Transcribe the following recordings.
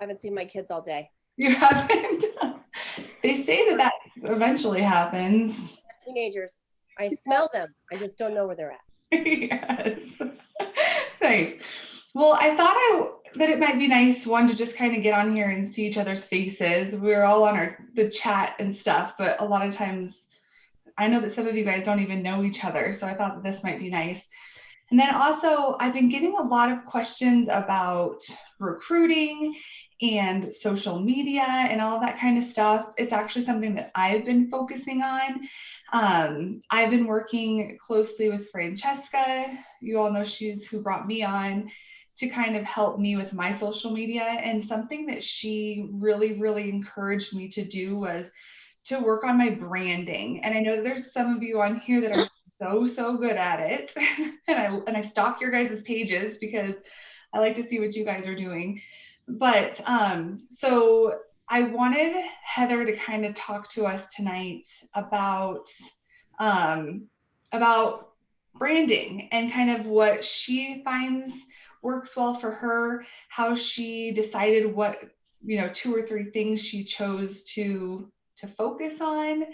I haven't seen my kids all day. You haven't? They say that that eventually happens. They're teenagers. I smell them. I just don't know where they're at. Yes. Nice. Well, I thought that it might be nice one to just kind of get on here and see each other's faces. We're all on the chat and stuff, but a lot of times I know that some of you guys don't even know each other, so I thought that this might be nice. And then also, I've been getting a lot of questions about recruiting and social media and all of that kind of stuff. It's actually something that I've been focusing on. I've been working closely with Francesca. You all know she's who brought me on to kind of help me with my social media. And something that she really, really encouraged me to do was to work on my branding. And I know there's some of you on here that are so good at it. And I stalk your guys' pages because I like to see what you guys are doing. But so I wanted Heather to kind of talk to us tonight um, about branding and kind of what she finds works well for her, how she decided what, two or three things she chose to focus on.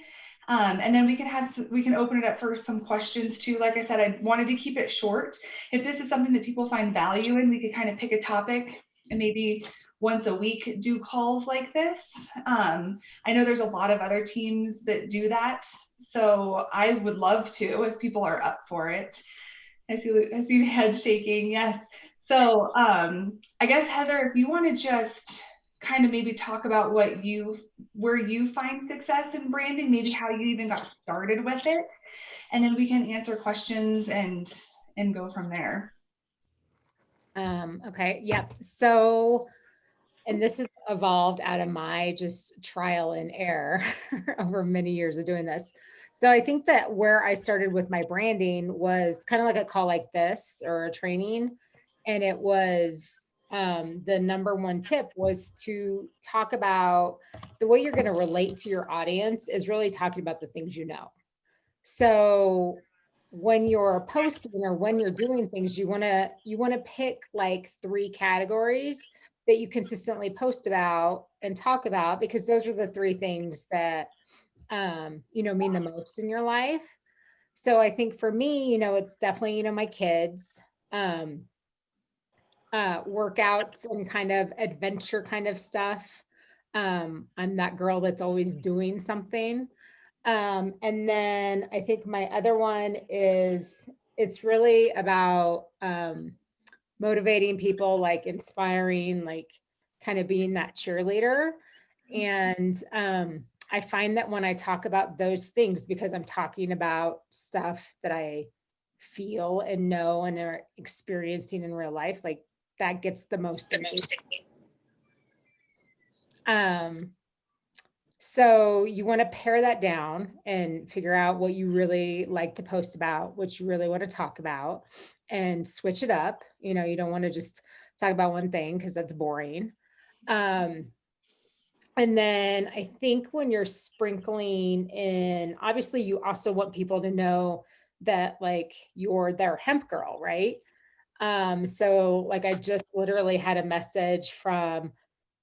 And then we can open it up for some questions too. Like I said, I wanted to keep it short. If this is something that people find value in, we could kind of pick a topic and maybe once a week do calls like this. I know there's a lot of other teams that do that, so I would love to if people are up for it. I see heads shaking. Yes. So I guess Heather, if you want to just kind of maybe talk about where you find success in branding, maybe how you even got started with it, and then we can answer questions and go from there. Okay. Yep. So, and this has evolved out of my just trial and error over many years of doing this. So I think that where I started with my branding was kind of like a call like this or a training. And it was the number one tip was to talk about the way you're going to relate to your audience is really talking about the things you know. So when you're posting or when you're doing things, you want to pick like three categories that you consistently post about and talk about because those are the three things that mean the most in your life. So I think for me, it's definitely, my kids, um, workouts and kind of adventure kind of stuff. I'm that girl that's always doing something. And then I think my other one is it's really about motivating people, like inspiring, like kind of being that cheerleader. And I find that when I talk about those things, because I'm talking about stuff that I feel and know and are experiencing in real life, like that gets the most engagement. Um, So you want to pare that down and figure out what you really like to post about, what you really want to talk about, and switch it up. You don't want to just talk about one thing because that's boring. Um, and then I think when you're sprinkling in, obviously you also want people to know that like you're their hemp girl, right? So like I just literally had a message from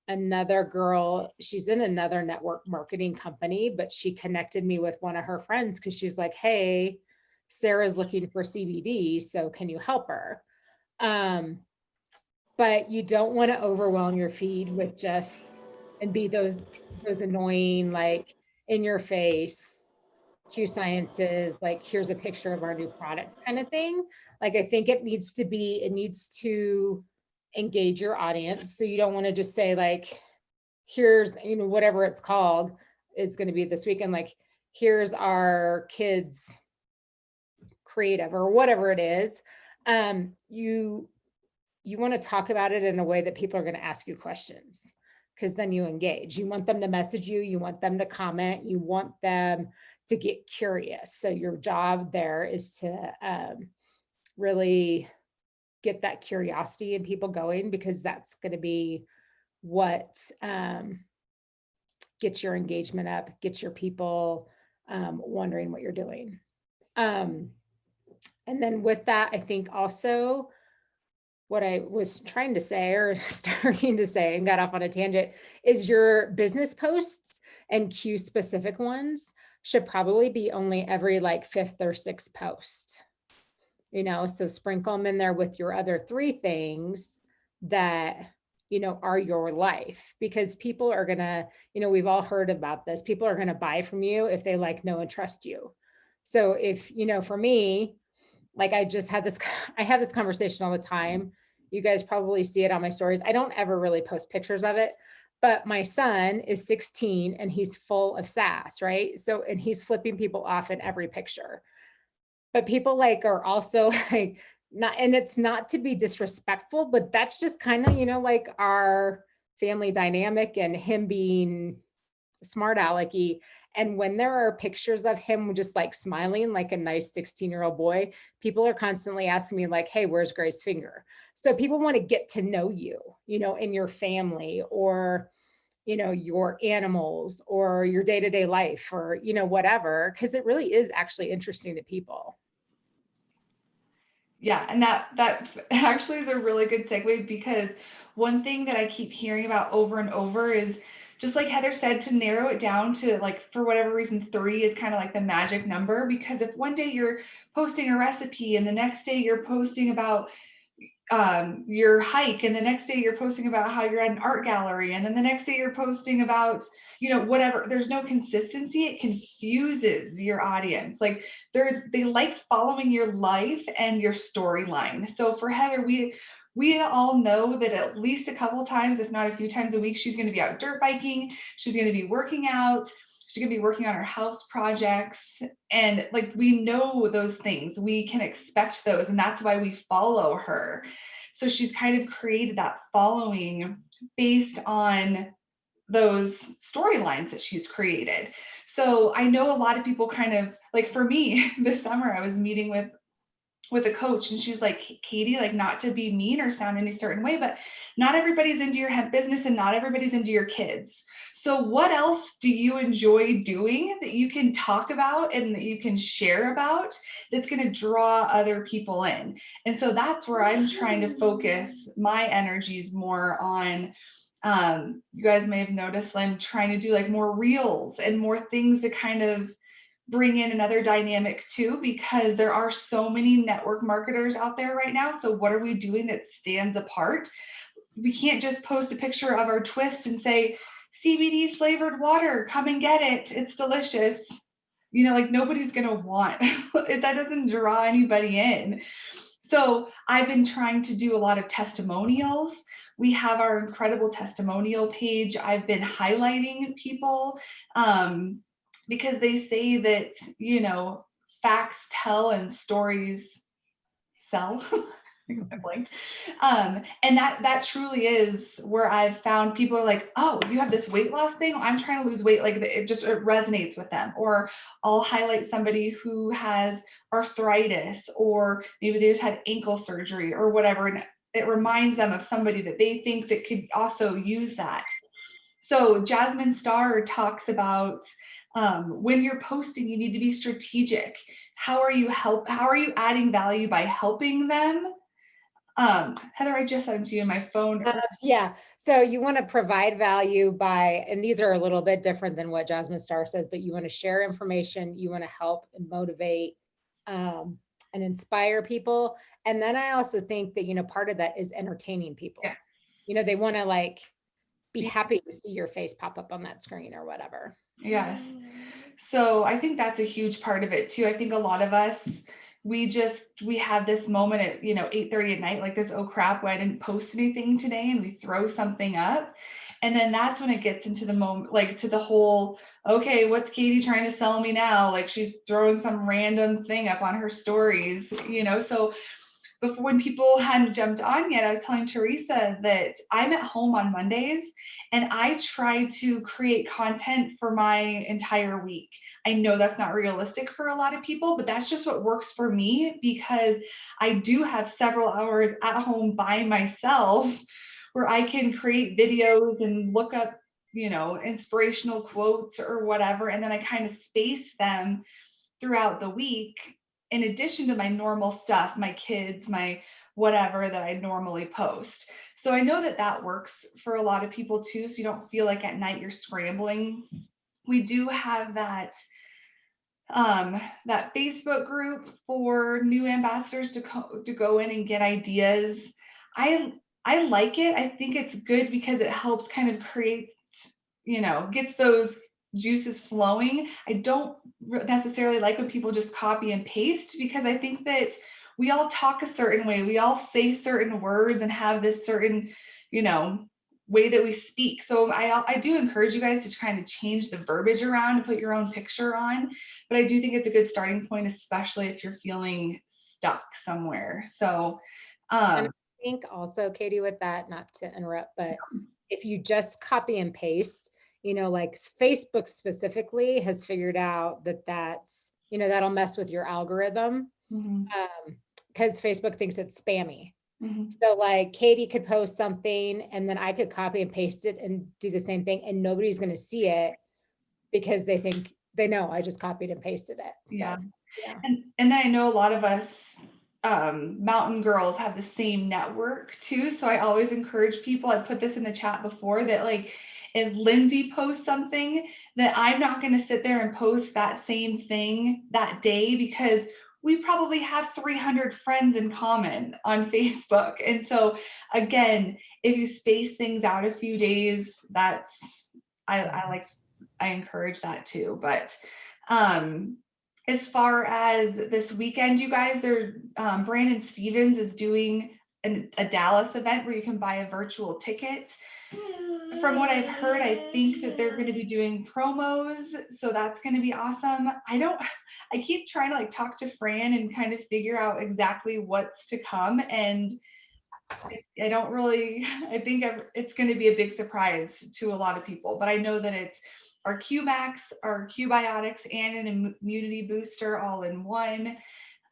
another girl. She's in another network marketing company, but she connected me with one of her friends because she's like, hey, Sarah's looking for CBD, so can you help her? Um, but you don't want to overwhelm your feed with just and be those annoying, like in your face Q Sciences, like here's a picture of our new product kind of thing. Like I think it needs to engage your audience. So you don't want to just say like, here's, whatever it's called is going to be this weekend, like here's our kids creative or whatever it is. You want to talk about it in a way that people are going to ask you questions because then you engage. You want them to message you, you want them to comment, you want them to get curious. So your job there is to really get that curiosity in people going because that's going to be what gets your engagement up, gets your people wondering what you're doing. And then with that, I think also what I was trying to say or starting to say and got off on a tangent is your business posts and Q specific ones should probably be only every like fifth or sixth post, so sprinkle them in there with your other three things that, are your life, because people are gonna, we've all heard about this. People are gonna buy from you if they like, know, and trust you. So if, for me, like I just had this, I have this conversation all the time. You guys probably see it on my stories. I don't ever really post pictures of it, but my son is 16 and he's full of sass, right? So, and he's flipping people off in every picture. But people like are also like not, and it's not to be disrespectful, but that's just kind of, like our family dynamic and him being smart alecky. And when there are pictures of him just like smiling like a nice 16-year-old boy, people are constantly asking me like, hey, where's Gray's finger? So people want to get to know you, in your family or, your animals or your day-to-day life or, whatever, because it really is actually interesting to people. Yeah, and that actually is a really good segue, because one thing that I keep hearing about over and over is, just like Heather said, to narrow it down to, like, for whatever reason, 3 is kind of like the magic number. Because if one day you're posting a recipe and the next day you're posting about your hike, and the next day you're posting about how you're at an art gallery, and then the next day you're posting about, whatever, there's no consistency. It confuses your audience. Like, they like following your life and your storyline. So for Heather, we all know that at least a couple times, if not a few times a week, she's going to be out dirt biking, she's going to be working out, she's going to be working on her house projects. And like, we know those things, we can expect those, and that's why we follow her. So she's kind of created that following based on those storylines that she's created. So I know a lot of people kind of, like, for me this summer, I was meeting with a coach, and she's like, Katie, like, not to be mean or sound any certain way, but not everybody's into your hemp business and not everybody's into your kids. So what else do you enjoy doing that you can talk about and that you can share about that's going to draw other people in? And so that's where I'm trying to focus my energies more on. You guys may have noticed I'm trying to do like more reels and more things to kind of bring in another dynamic too, because there are so many network marketers out there right now. So what are we doing that stands apart? We can't just post a picture of our twist and say, CBD flavored water, come and get it, it's delicious. Like, nobody's gonna want that. Doesn't draw anybody in. So I've been trying to do a lot of testimonials. We have our incredible testimonial page. I've been highlighting people, because they say that, facts tell and stories sell. I blanked. And that truly is where I've found people are like, oh, you have this weight loss thing, I'm trying to lose weight. Like, it resonates with them. Or I'll highlight somebody who has arthritis, or maybe they just had ankle surgery or whatever, and it reminds them of somebody that they think that could also use that. So Jasmine Star talks about, when you're posting, you need to be strategic. How are you adding value by helping them? Heather, I just sent you in my phone. Yeah. So you want to provide value by, and these are a little bit different than what Jasmine Star says, but you want to share information, you want to help and motivate and inspire people. And then I also think that, part of that is entertaining people. Yeah. They want to like be happy to see your face pop up on that screen or whatever. Yes. So I think that's a huge part of it too. I think a lot of us, we have this moment at 8:30 at night, like this, oh crap, I didn't post anything today, and we throw something up. And then that's when it gets into the moment, like, to the whole, okay, what's Katie trying to sell me now? Like, she's throwing some random thing up on her stories, so before, when people hadn't jumped on yet, I was telling Teresa that I'm at home on Mondays and I try to create content for my entire week. I know that's not realistic for a lot of people, but that's just what works for me, because I do have several hours at home by myself where I can create videos and look up, inspirational quotes or whatever. And then I kind of space them throughout the week, in addition to my normal stuff, my kids, my whatever that I normally post. So I know that that works for a lot of people too. So you don't feel like at night you're scrambling. We do have that Facebook group for new ambassadors to go in and get ideas. I like it. I think it's good because it helps kind of create, gets those juices flowing. I don't necessarily like when people just copy and paste, because I think that we all talk a certain way. We all say certain words and have this certain, way that we speak. So I do encourage you guys to kind of change the verbiage around and put your own picture on. But I do think it's a good starting point, especially if you're feeling stuck somewhere. So, And I think also, Katie, with that, not to interrupt, but if you just copy and paste, like Facebook specifically has figured out that that's, that'll mess with your algorithm, because Facebook thinks it's spammy. So like Katie could post something and then I could copy and paste it and do the same thing, and nobody's going to see it because they know I just copied and pasted it. So, yeah. Yeah. And then I know a lot of us mountain girls have the same network too. So I always encourage people, I put this in the chat before, that like if Lindsay posts something, that I'm not going to sit there and post that same thing that day, because we probably have 300 friends in common on Facebook. And so again, if you space things out a few days, I encourage that too. But as far as this weekend, you guys, Brandon Stevens is doing a Dallas event where you can buy a virtual ticket. From what I've heard, I think that they're going to be doing promos, so that's going to be awesome. I keep trying to like talk to Fran and kind of figure out exactly what's to come, and I think it's going to be a big surprise to a lot of people, but I know that it's our QMax, our Qbiotics, and an immunity booster all in one.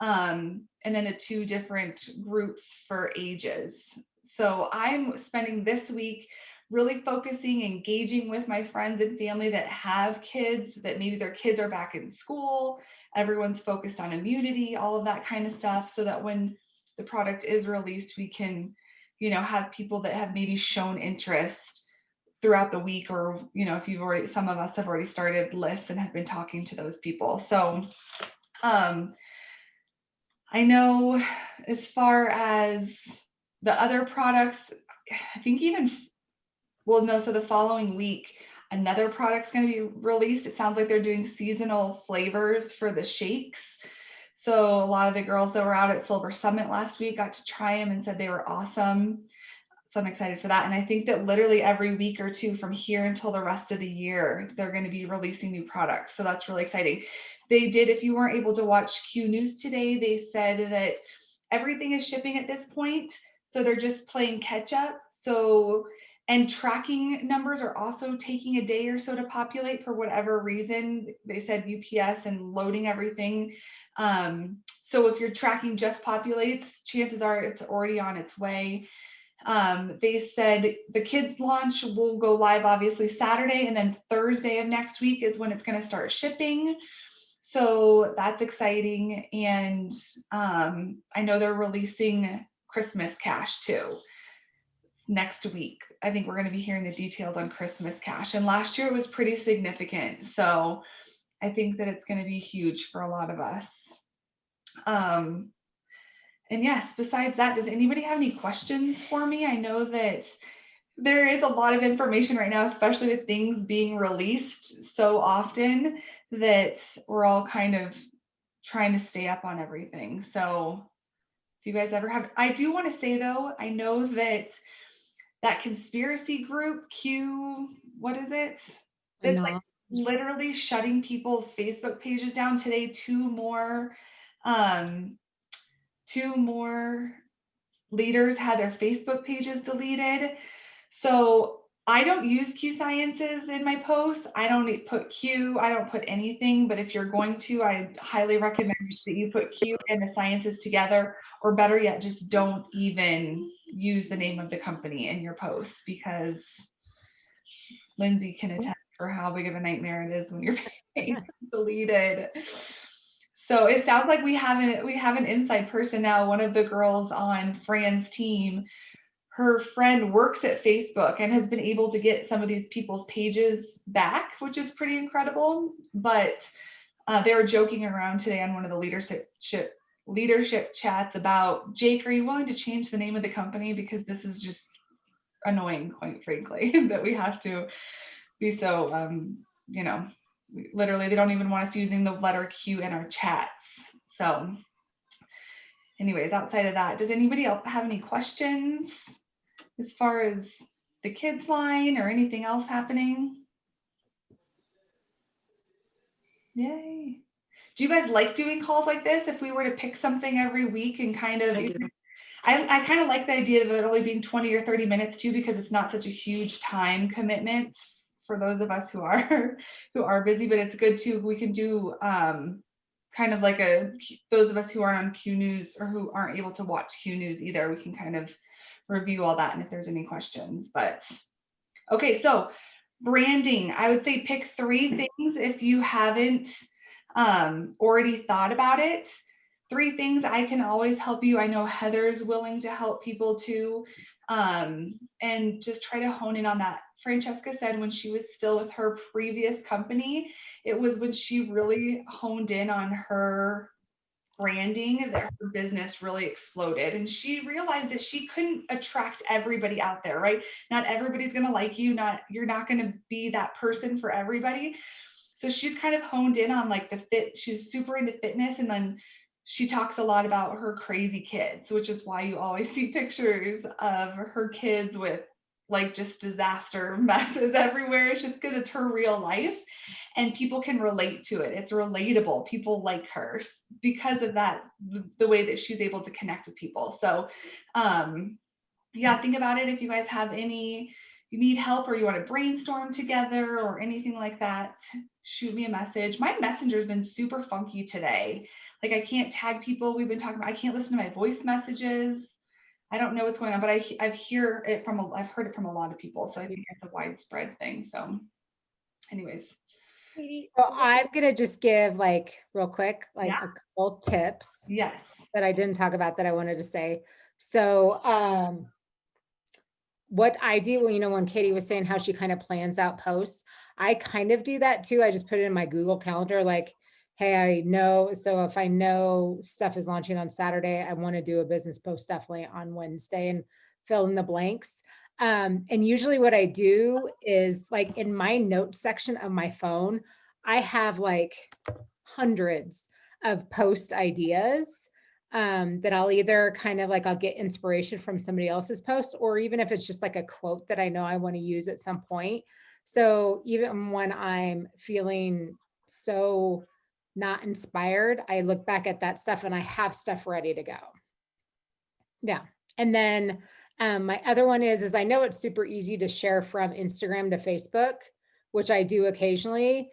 And then the 2 different groups for ages. So I'm spending this week really focusing, engaging with my friends and family that have kids, that maybe their kids are back in school. Everyone's focused on immunity, all of that kind of stuff, so that when the product is released, we can, have people that have maybe shown interest throughout the week, or if some of us have already started lists and have been talking to those people. So I know as far as the other products, I think so the following week another product's going to be released. It sounds like they're doing seasonal flavors for the shakes. So a lot of the girls that were out at Silver Summit last week got to try them and said they were awesome. So I'm excited for that. And I think that literally every week or two from here until the rest of the year, they're going to be releasing new products. So that's really exciting. They did, if you weren't able to watch Q News today, they said that everything is shipping at this point. So they're just playing catch up. And tracking numbers are also taking a day or so to populate for whatever reason. They said UPS and loading everything. So if your tracking just populates, chances are it's already on its way. They said the kids launch will go live obviously Saturday, and then Thursday of next week is when it's going to start shipping. So that's exciting. And I know they're releasing Christmas Cash too next week. I think we're going to be hearing the details on Christmas Cash. And last year it was pretty significant. So I think that it's going to be huge for a lot of us. And yes, besides that, does anybody have any questions for me? I know that there is a lot of information right now, especially with things being released so often, that we're all kind of trying to stay up on everything. So if you guys ever have, I do want to say though, I know that conspiracy group what is it? It's like literally shutting people's Facebook pages down today. Two more leaders had their Facebook pages deleted. So I don't use Q Sciences in my posts. I don't put Q, I don't put anything, but if you're going to, I highly recommend that you put Q and the Sciences together, or better yet, just don't even use the name of the company in your posts, because Lindsay can attest for how big of a nightmare it is when your page is deleted. So it sounds like we have an inside person now. One of the girls on Fran's team, her friend works at Facebook and has been able to get some of these people's pages back, which is pretty incredible. But they were joking around today on one of the leadership chats about, Jake, are you willing to change the name of the company, because this is just annoying, quite frankly, that we have to be so literally they don't even want us using the letter Q in our chats. So anyways, outside of that, does anybody else have any questions as far as the kids line or anything else happening? Yay. Do you guys like doing calls like this? If we were to pick something every week and kind of, I kind of like the idea of it only being 20 or 30 minutes too, because it's not such a huge time commitment for those of us who are busy, but it's good too. We can do kind of like those of us who aren't on Q News or who aren't able to watch Q News either, we can kind of review all that and if there's any questions. But okay, so branding, I would say pick 3 things if you haven't already thought about it. 3 things I can always help you. I know Heather's willing to help people too. And just try to hone in on that. Francesca said when she was still with her previous company, it was when she really honed in on her branding that her business really exploded. And she realized that she couldn't attract everybody out there, right? Not everybody's going to like you. You're not going to be that person for everybody. So she's kind of honed in on like the fit. She's super into fitness. And then she talks a lot about her crazy kids, which is why you always see pictures of her kids with like just disaster messes everywhere. It's just because it's her real life and people can relate to it. It's relatable. People like her because of that, the way that she's able to connect with people. So yeah, think about it. If you guys have you need help or you want to brainstorm together or anything like that, shoot me a message. My messenger's been super funky today. Like I can't tag people. We've been talking about, I can't listen to my voice messages. I don't know what's going on, but I've heard it from a lot of people. So I think it's a widespread thing. So anyways. So I'm going to just give like real quick, like a couple tips Yes. that I didn't talk about that I wanted to say. So what I do, when Katie was saying how she kind of plans out posts, I kind of do that too. I just put it in my Google Calendar, like, hey, I know. So if I know stuff is launching on Saturday, I want to do a business post definitely on Wednesday and fill in the blanks. And usually what I do is like in my notes section of my phone, I have like hundreds of post ideas that I'll either kind of like, I'll get inspiration from somebody else's post, or even if it's just like a quote that I know I want to use at some point. So even when I'm feeling so not inspired, I look back at that stuff and I have stuff ready to go. Yeah. And then my other one is I know it's super easy to share from Instagram to Facebook, which I do occasionally.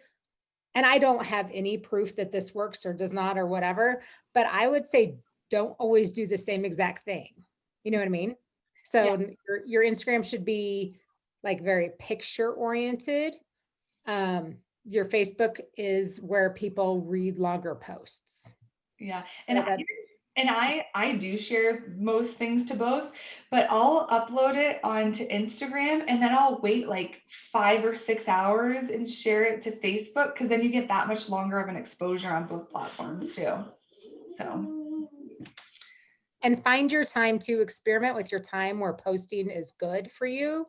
And I don't have any proof that this works or does not or whatever, but I would say don't always do the same exact thing. You know what I mean? So yeah. Your Instagram should be like very picture oriented. Your Facebook is where people read longer posts. Yeah. And I do share most things to both, but I'll upload it onto Instagram and then I'll wait like 5 or 6 hours and share it to Facebook, because then you get that much longer of an exposure on both platforms too. So. And find your time to experiment with your time where posting is good for you.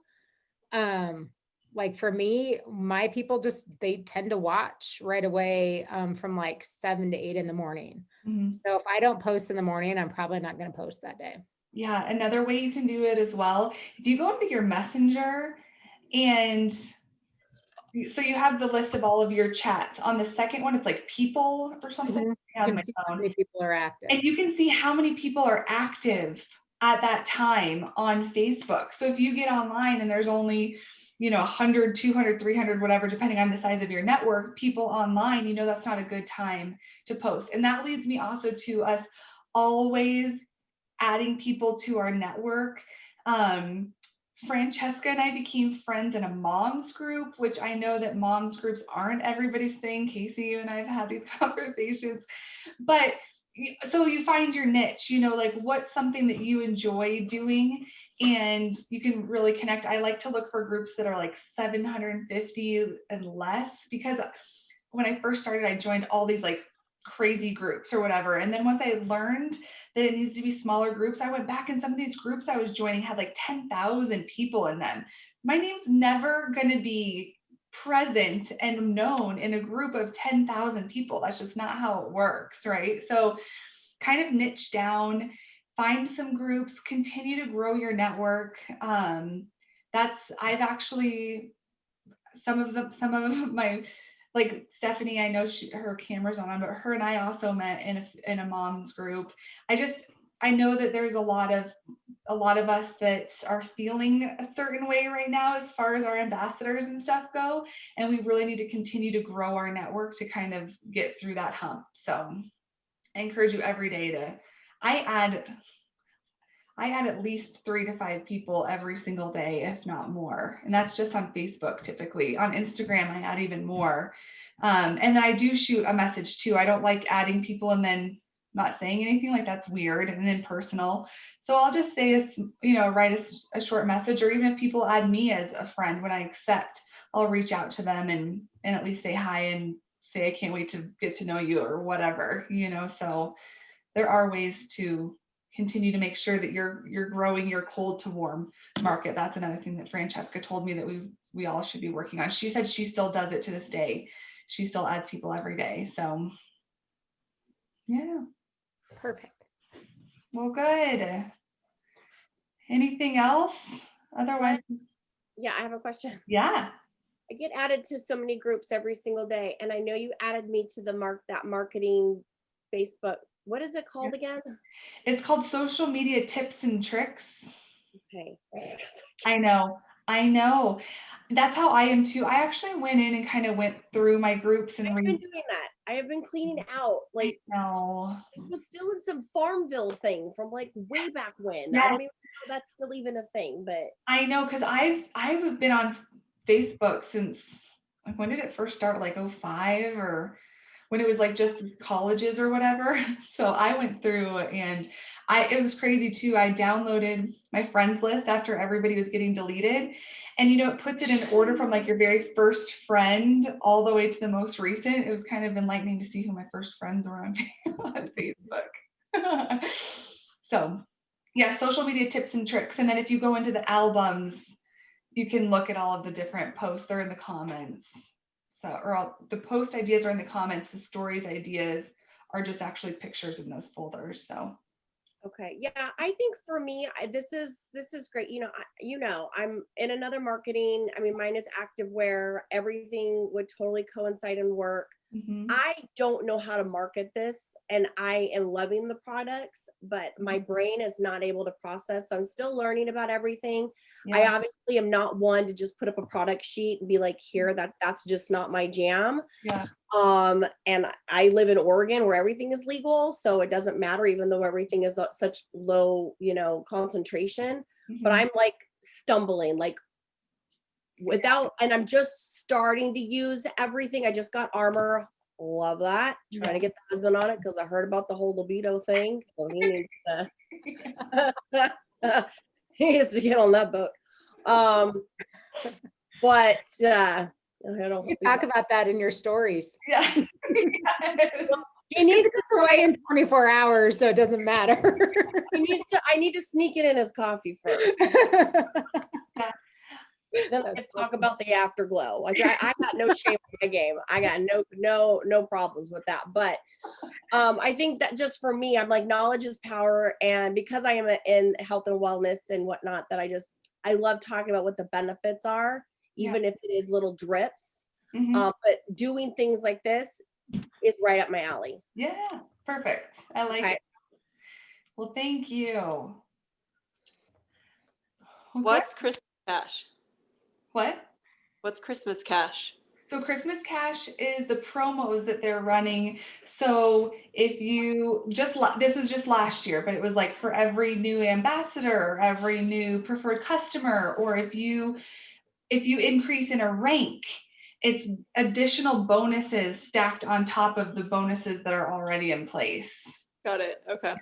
Like for me, my people they tend to watch right away from like 7 to 8 in the morning. Mm-hmm. So if I don't post in the morning, I'm probably not going to post that day. Yeah. Another way you can do it as well, if you go into your messenger and so you have the list of all of your chats. On the second one, it's like people or something. Mm-hmm. You can see how many people are active. And you can see how many people are active at that time on Facebook. So if you get online and there's only 100, 200, 300, whatever, depending on the size of your network, people online, that's not a good time to post. And that leads me also to us always adding people to our network Francesca and I became friends in a mom's group, which I know that mom's groups aren't everybody's thing. Casey, you and I have had these conversations, but so you find your niche, like what's something that you enjoy doing and you can really connect. I like to look for groups that are like 750 and less, because when I first started, I joined all these like crazy groups or whatever. And then once I learned that it needs to be smaller groups, I went back, and some of these groups I was joining had like 10,000 people in them. My name's never going to be present and known in a group of 10,000 people. That's just not how it works, right? So kind of niche down, find some groups, continue to grow your network. I've actually, some of my, like Stephanie, I know her camera's on, but her and I also met in a mom's group. I know that there's a lot of us that are feeling a certain way right now as far as our ambassadors and stuff go, and we really need to continue to grow our network to kind of get through that hump. So I encourage you every day I add at least 3 to 5 people every single day, if not more. And that's just on Facebook typically. On Instagram, I add even more. And then I do shoot a message too. I don't like adding people and then not saying anything, like that's weird and impersonal. So I'll just say, write a short message, or even if people add me as a friend, when I accept, I'll reach out to them and at least say hi and say, I can't wait to get to know you or whatever, so there are ways to continue to make sure that you're growing your cold to warm market. That's another thing that Francesca told me that we all should be working on. She said she still does it to this day. She still adds people every day. So yeah. Perfect. Well, good. Anything else? Otherwise, Yeah, I have a question. yeah. I get added to so many groups every single day, and I know you added me to that marketing Facebook. What is it called again? It's called Social Media Tips and Tricks. Okay. I know. That's how I am too. I actually went in and kind of went through my groups and I've been doing that. I have been cleaning out. Like, no. it was still in some Farmville thing from like way back when. Yeah. I don't even know that's still even a thing, but I know, because I've been on Facebook since, like, when did it first start? Like 05, or when it was like just colleges or whatever. So I went through and it was crazy too. I downloaded my friends list after everybody was getting deleted. And it puts it in order from like your very first friend all the way to the most recent. It was kind of enlightening to see who my first friends were on Facebook. So yeah, social media tips and tricks. And then if you go into the albums, you can look at all of the different posts. They're in the comments. So, the post ideas are in the comments. The stories ideas are just actually pictures in those folders. So. okay. Yeah, I think for me, this is great. I'm in another marketing. I mean, mine is activewear. Everything would totally coincide and work. Mm-hmm. I don't know how to market this, and I am loving the products, but my brain is not able to process. So I'm still learning about everything. Yeah. I obviously am not one to just put up a product sheet and be like, here, that's just not my jam. Yeah. And I live in Oregon where everything is legal, so it doesn't matter, even though everything is such low, concentration. Mm-hmm. But I'm like stumbling, like and I'm just starting to use everything. I just got Armor. Love that. Trying to get the husband on it because I heard about the whole libido thing. So he needs to he needs to get on that boat. But I don't You talk about that in your stories. Yeah. he needs to try in 24 hours, so it doesn't matter. I need to sneak it in his coffee first. Then I can talk about the afterglow. Which I got no shame in my game. I got no problems with that. But I think that just for me, I'm like, knowledge is power. And because I am in health and wellness and whatnot, that I love talking about what the benefits are, even if it is little drips. Mm-hmm. But doing things like this is right up my alley. Yeah, perfect. I like it. Well, thank you. What's Christmas cash? What? What's Christmas cash? So Christmas Cash is the promos that they're running. So if you this was just last year, but it was like for every new ambassador, every new preferred customer, or if you increase in a rank, it's additional bonuses stacked on top of the bonuses that are already in place. Got it. Okay.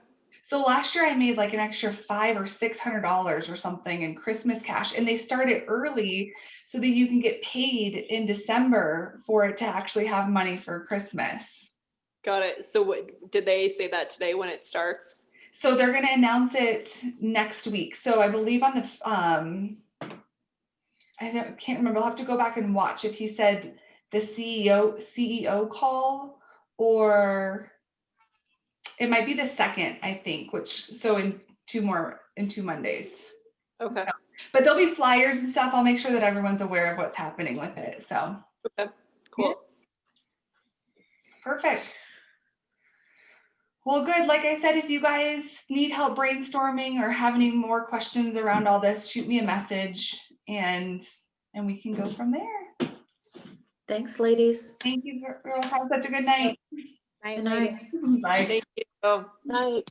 So last year I made like an extra $500 or $600 or something in Christmas Cash, and they started early so that you can get paid in December for it to actually have money for Christmas. Got it. So what, did they say that today when it starts? So they're going to announce it next week. So I believe on the can't remember. I'll have to go back and watch if he said the CEO call, or it might be the second, I think, so in two Mondays. Okay. But there'll be flyers and stuff. I'll make sure that everyone's aware of what's happening with it. So Okay. Cool. perfect. Well, good. Like I said, if you guys need help brainstorming or have any more questions around all this, shoot me a message and we can go from there. Thanks, ladies. Thank you, girls. Have such a good night. Night, Good night. lady. Bye. Thank you. Night.